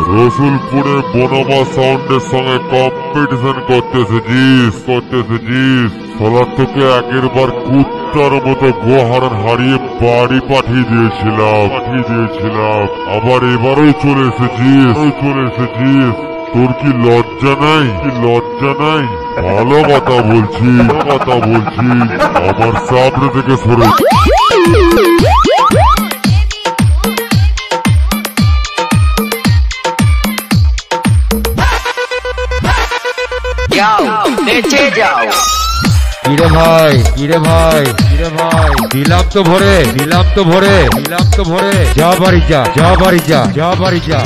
রসুলপুরে বনমা সাউন্ডের সঙ্গে কম্পিটিশন করতেছিস সালার তোকে একের বার কুত্তার মতো গোহারান হারিয়ে বাড়ি পাঠিয়ে দিয়েছিলাম আবার এবারও চলে এসেছিস তোর কি লজ্জা নাই ভালো কথা বলছি আমার সামনে থেকে সরে কিরে ভাই দিলাম তো ভরে যা বাড়ি যা